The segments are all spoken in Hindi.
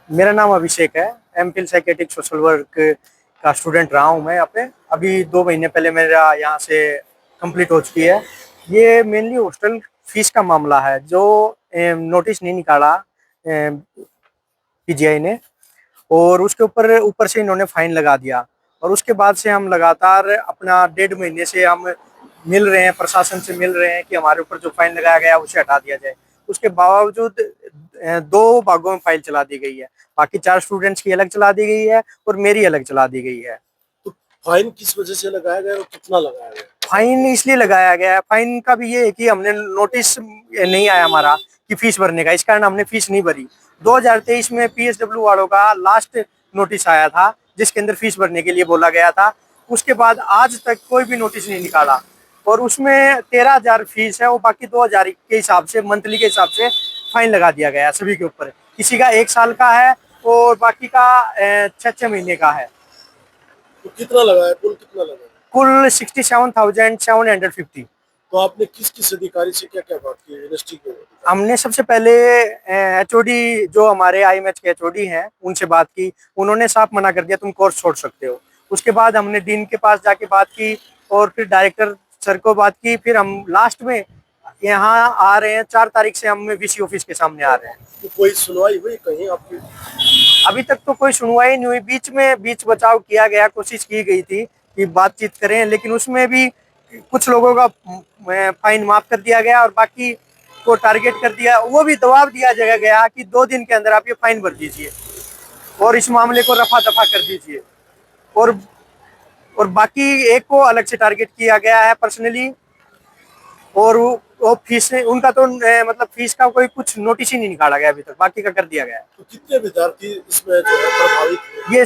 मेरा नाम अभिषेक है। एमफिल साइकेट्रिक सोशल वर्क का स्टूडेंट रहा हूँ मैं यहाँ पे। अभी 2 महीने पहले मेरा यहाँ से कंप्लीट हो चुकी है। ये मेनली हॉस्टल फीस का मामला है जो नोटिस नहीं निकाला पीजीआई ने, और उसके ऊपर ऊपर से इन्होंने फाइन लगा दिया। और उसके बाद से हम लगातार अपना 1.5 महीने से हम मिल रहे हैं, प्रशासन से मिल रहे हैं कि हमारे ऊपर जो फाइन लगाया गया उसे हटा दिया जाए। उसके बावजूद 2 भागों में फाइल चला दी गई है। बाकी 4 स्टूडेंट्स की अलग चला दी गई है और मेरी अलग चला दी गई है। तो फाइन किस वजह से लगाया गया और कितना लगाया गया? फाइन इसलिए लगाया गया है, फाइन का भी ये है कि हमने नोटिस नहीं आया हमारा कि फीस भरने का, इस कारण हमने फीस नहीं भरी। 2023 में पीएसडब्ल्यू वालों का लास्ट नोटिस आया था जिसके अंदर फीस भरने के लिए बोला गया था। उसके बाद आज तक कोई भी नोटिस नहीं निकाला और उसमें 13,000 फीस है, वो बाकी 2,000 के हिसाब से, मंथली के हिसाब से फाइन लगा दिया गया है सभी के ऊपर। किसी का 1 साल का है और बाकी का 6-6 महीने का है। तो कितना लगाया, कुल कितना लगाया? कुल 67,750। तो आपने किस किस अधिकारी से क्या क्या बात की यूनिवर्सिटी के? हमने सबसे पहले एचओडी, जो हमारे आईएमएच के एचओडी हैं, उनसे बात की। उन्होंने साफ मना कर दिया तुम कोर्स छोड़ सकते हो। उसके बाद हमने डीन के पास जाके बात की और फिर डायरेक्टर सर को बात की। फिर हम लास्ट में यहाँ आ रहे हैं, 4 तारीख से हम वीसी ऑफिस के सामने आ रहे हैं। तो कोई सुनवाई हुई कहीं आपकी? अभी तक तो कोई सुनवाई नहीं हुई। बीच बचाव किया गया, कोशिश की गई थी कि बातचीत करें, लेकिन उसमें भी कुछ लोगों का फाइन माफ कर दिया गया और बाकी को टारगेट कर दिया। वो भी दबाव दिया गया कि 2 दिन के अंदर आप ये फाइन भर दीजिए और इस मामले को रफा दफा कर दीजिए। और बाकी एक को अलग से टारगेट किया गया है पर्सनली। और वो फीस उनका तो मतलब फीस का कोई कुछ नोटिस ही नहीं निकाला गया अभी तक, बाकी का कर दिया गया है। तो कितने विद्यार्थी इसमें जो है प्रभावित हुए? ये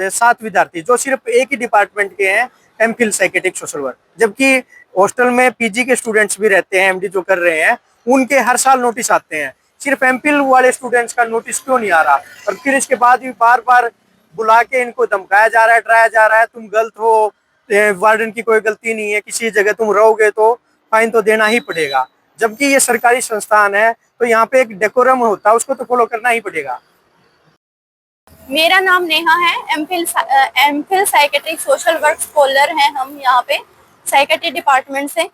7 विद्यार्थी जो सिर्फ एक ही डिपार्टमेंट के हैं, एमफिल साइकेट्रिक सोशल वर्क। जबकि हॉस्टल में पीजी के स्टूडेंट्स भी रहते हैं, एमडी जो कर रहे हैं, उनके हर साल नोटिस आते हैं। सिर्फ एमफिल वाले स्टूडेंट्स का नोटिस क्यों नहीं आ रहा? और फिर इसके बाद भी बार बार बुला के इनको धमकाया जा रहा है, डराया जा रहा है, तुम गलत हो, वार्डन की कोई गलती नहीं है, किसी जगह तुम रहोगे तो फाइन तो देना ही पड़ेगा। जबकि ये सरकारी संस्थान है तो यहाँ पे एक डेकोरम होता है, उसको तो फॉलो करना ही पड़ेगा। मेरा नाम नेहा है। MPhil psychiatric social work scholar हैं हम यहाँ पे साइकेट्री डिपार्टमेंट से।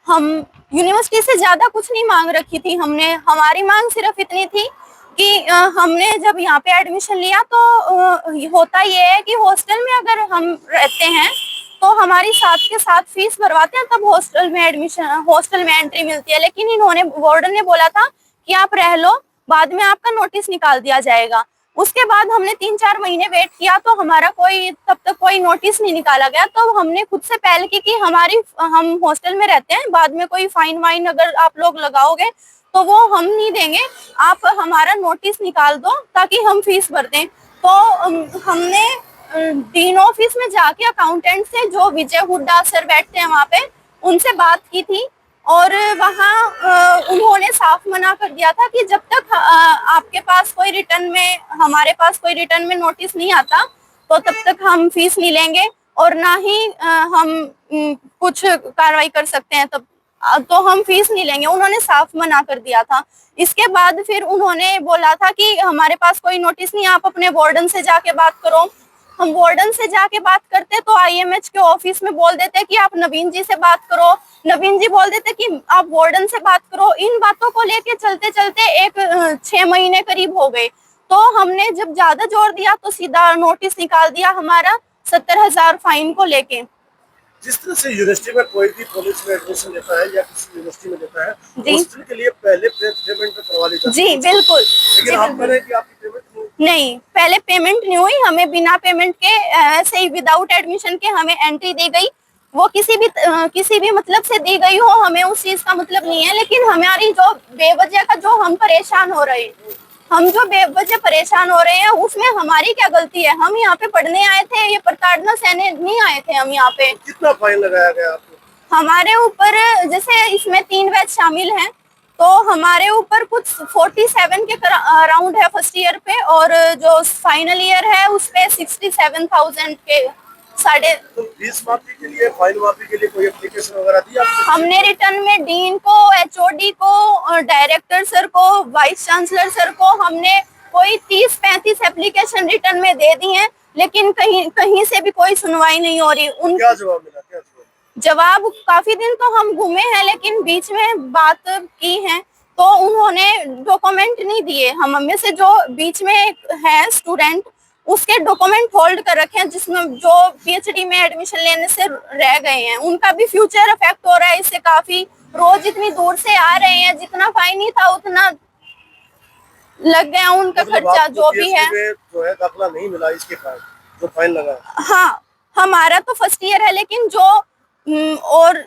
हम यूनिवर्सिटी से ज़्यादा कुछ नहीं मांग रखी थी हमने। हमारी मांग सिर्फ इतनी थी कि हमने जब यहाँ पे एडमिशन लिया तो होता ये है कि हॉस्टल में अगर हम रहते हैं तो हमारी साथ के साथ फीस भरवाते हैं, तब हॉस्टल में एंट्री मिलती है। लेकिन इन्होंने, वार्डन ने बोला था कि आप रह लो, बाद में आपका नोटिस निकाल दिया जाएगा। उसके बाद हमने 3-4 महीने वेट किया तो हमारा तब तक कोई नोटिस नहीं निकाला गया। तो हमने खुद से पहल की कि हम हॉस्टल में रहते हैं, बाद में कोई फाइन वाइन अगर आप लोग लगाओगे तो वो हम नहीं देंगे, आप हमारा नोटिस निकाल दो ताकि हम फीस भर दें। तो हमने डीन ऑफिस में जाके अकाउंटेंट से, जो विजय हुड्डा सर बैठते हैं वहाँ पे, उनसे बात की थी। और वहाँ उन्होंने साफ मना कर दिया था कि जब तक आपके पास कोई रिटर्न में, हमारे पास कोई रिटर्न में नोटिस नहीं आता तो तब तक हम फीस नहीं लेंगे और ना ही हम कुछ कार्रवाई कर सकते हैं। तब तो हम फीस नहीं लेंगे, उन्होंने साफ मना कर दिया था। इसके बाद फिर उन्होंने बोला था कि हमारे पास कोई नोटिस नहीं, आप अपने वार्डन से जाके बात करो। हम वार्डन से जाके बात करते तो आईएमएच के ऑफिस में बोल देते कि आप नवीन जी से बात करो, नवीन जी बोल देते कि आप वार्डन से बात करो। इन बातों को लेके चलते चलते 6 महीने करीब हो गए। तो हमने जब ज्यादा जोर दिया तो सीधा नोटिस निकाल दिया हमारा 70,000 फाइन को लेके। जिस तरह से यूनिवर्सिटी में कोई भी कॉलेज में एडमिशन लेता है या किसी यूनिवर्सिटी में लेता है, हॉस्टल के लिए पहले पेमेंट करवा लेता है। जी बिल्कुल। लेकिन आप कह रहे हैं कि आपकी पेमेंट नहीं, पहले पेमेंट नहीं हुई, हमें बिना पेमेंट के ऐसे ही विदाउट एडमिशन के हमें एंट्री दी गई। वो किसी भी मतलब से दी गई हो, हमें उस चीज का मतलब नहीं है। लेकिन हमारी जो बेवजह का जो हम परेशान हो रहे हैं, उसमें हमारी क्या गलती है? हम यहाँ पे पढ़ने आए थे, ये प्रताड़ना सहने नहीं आए थे हम यहाँ पे। कितना फाइन लगाया गया आपको? हमारे ऊपर, जैसे इसमें 3 बैच शामिल हैं, तो हमारे ऊपर कुछ 47 के अराउंड है फर्स्ट ईयर पे, और जो फाइनल ईयर है उस पे 67,000 के साढ़े। तो फीस माफी के लिए, फाइन माफी के लिए कोई एप्लीकेशन वगैरह दी आपने? हमने रिटर्न में डीन को, एचओडी को, डायरेक्टर सर को, वाइस चांसलर सर को हमने कोई 30-35 एप्लीकेशन रिटर्न में दे दी हैं, लेकिन कहीं कहीं से भी कोई सुनवाई नहीं हो रही। क्या जवाब मिला, क्या जवाब काफी दिन तो हम घूमे हैं, लेकिन बीच में बात की है तो उन्होंने डॉक्यूमेंट नहीं दिए। हम में से जो बीच में है स्टूडेंट, उसके डॉक्यूमेंट होल्ड कर रखे हैं, जिसमें जो पीएचडी में एडमिशन लेने से रह गए हैं, उनका भी फ्यूचर अफेक्ट हो रहा है इससे। काफी रोज इतनी दूर से आ रहे हैं, जितना फाइन ही था उतना लग गया उनका खर्चा जो भी है। जो है दाखिला नहीं मिला, इसके कारण जो फाइन लगा है। हाँ, हमारा तो फर्स्ट ईयर है, लेकिन जो और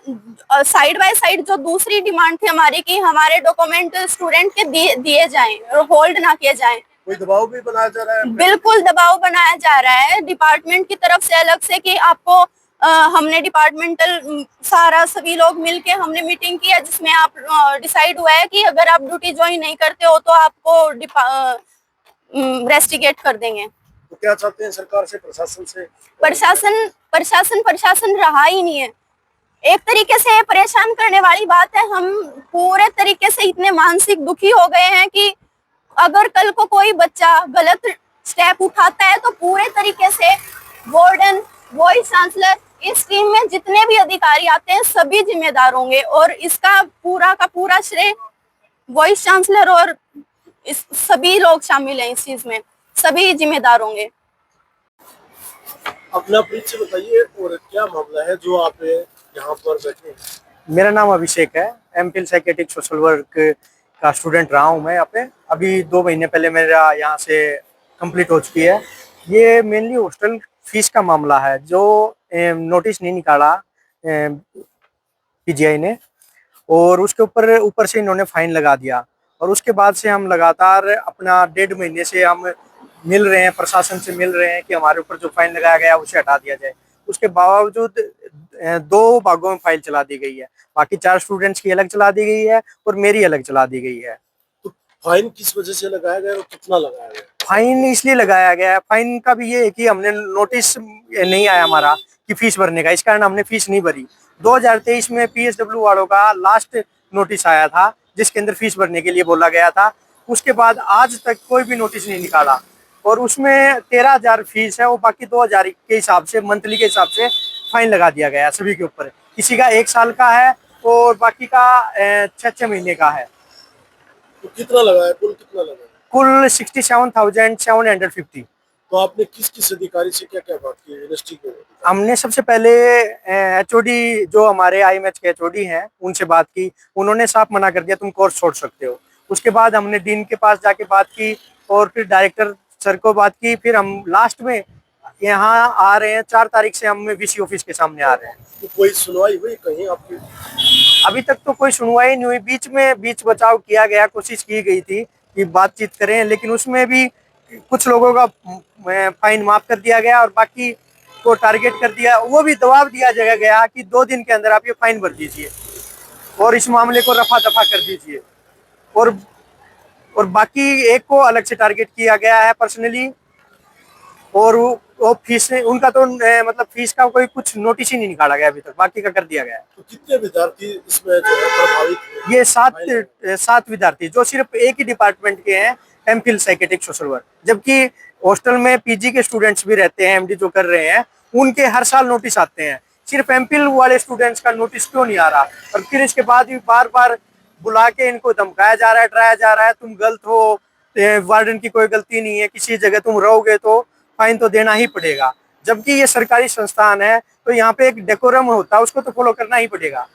साइड बाय साइड जो दूसरी डिमांड थी हमारी कि हमारे डॉक्यूमेंट स्टूडेंट के दिए जाएं और होल्ड ना किए जाएं। कोई दबाव भी बनाया जा रहा है? बिल्कुल दबाव बनाया जा रहा है डिपार्टमेंट की तरफ से अलग से कि आपको हमने डिपार्टमेंटल सारा सभी लोग मिलके हमने मीटिंग की है, जिसमें आप डिसाइड हुआ है कि अगर आप ड्यूटी ज्वाइन नहीं करते हो तो आपको रेस्टिकेट कर देंगे। तो क्या चाहते हैं सरकार से, प्रशासन से? प्रशासन रहा ही नहीं है। एक तरीके से परेशान करने वाली बात है, हम पूरे तरीके से इतने मानसिक दुखी हो गए हैं कि अगर कल को कोई बच्चा गलत स्टेप उठाता है तो पूरे तरीके से वार्डन, वाइस चांसलर, इस टीम में जितने भी अधिकारी आते हैं सभी जिम्मेदार होंगे, और इसका पूरा का पूरा श्रेय वाइस चांसलर और इस सभी लोग शामिल हैं इस चीज में, सभी जिम्मेदार होंगे। अपना परिचय बताइए और क्या मामला है जो आप यहाँ पर बैठे हैं? मेरा नाम अभिषेक है, एमफिल साइकेट्रिक सोशल वर्क का स्टूडेंट रहा हूँ मैं यहाँ पे। अभी 2 महीने पहले मेरा यहाँ से कंप्लीट हो चुकी है। ये मेनली हॉस्टल फीस का मामला है, जो नोटिस नहीं निकाला पीजीआई ने, और उसके ऊपर से इन्होंने फाइन लगा दिया। और उसके बाद से हम लगातार अपना 1.5 महीने से हम मिल रहे हैं, प्रशासन से मिल रहे हैं कि हमारे ऊपर जो फाइन लगाया गया उसे हटा दिया जाए। उसके बावजूद 2 भागों में फाइल चला दी गई है, बाकी 4 स्टूडेंट्स की अलग चला दी गई है और मेरी अलग चला दी गई है। तो फाइन किस वजह से लगाया गया और कितना लगाया गया? फाइन इसलिए लगाया गया है, फाइन का भी ये है कि हमने नोटिस नहीं आया हमारा कि फीस भरने का, इस कारण हमने फीस नहीं भरी। 2023 में पीएसडब्ल्यू वालों का लास्ट नोटिस आया था जिसके अंदर फीस भरने के लिए बोला गया था। उसके बाद आज तक कोई भी नोटिस नहीं निकाला, और उसमें 13,000 फीस है, वो बाकी 2,000 के हिसाब से, मंथली के हिसाब से फाइन लगा दिया गया है सभी के ऊपर। किसी का 1 साल का है और बाकी का 6-6 महीने का है। तो कितना लगा है, कुल कितना लगा है? कुल 67,750। तो आपने किस किस अधिकारी से क्या क्या बात की यूनिवर्सिटी के? हमने सबसे पहले एचओडी, जो हमारे आईएमएच के एचओडी हैं, उनसे बात की। उन्होंने साफ मना कर दिया तुम कोर्स छोड़ सकते हो। उसके बाद हमने डीन के पास जाके बात की और फिर डायरेक्टर सर को बात की। फिर हम लास्ट में यहाँ आ रहे हैं, 4 तारीख से हम वीसी ऑफिस के सामने आ रहे हैं। तो कोई सुनवाई हुई कहीं आपकी? अभी तक तो कोई सुनवाई नहीं हुई। बीच बचाव किया गया, कोशिश की गई थी कि बातचीत करें, लेकिन उसमें भी कुछ लोगों का फाइन माफ कर दिया गया और बाकी को टारगेट कर दिया। वो भी दबाव दिया गया कि 2 दिन के अंदर आप ये फाइन भर दीजिए और इस मामले को रफा दफा कर दीजिए। और बाकी एक को अलग से टारगेट किया गया है पर्सनली, और वो फीस उनका तो मतलब फीस का कोई कुछ नोटिस ही नहीं निकाला गया अभी तक, बाकी का कर दिया गया है। तो कितने विद्यार्थी इसमें जो है प्रभावित हुए? ये 7 विद्यार्थी जो सिर्फ एक ही डिपार्टमेंट के हैं, एमफिल साइकेट्रिक सोशल वर्क। जबकि हॉस्टल में पीजी के स्टूडेंट्स भी रहते हैं, एमडी जो कर रहे हैं, उनके हर साल नोटिस आते हैं। सिर्फ एमफिल वाले स्टूडेंट्स का नोटिस क्यों नहीं आ रहा? और फिर इसके बाद भी बार बार बुला के इनको धमकाया जा रहा है, डराया जा रहा है, तुम गलत हो, वार्डन की कोई गलती नहीं है, किसी जगह तुम रहोगे तो फाइन तो देना ही पड़ेगा। जबकि ये सरकारी संस्थान है, तो यहाँ पे एक डेकोरम होता है, उसको तो फॉलो करना ही पड़ेगा।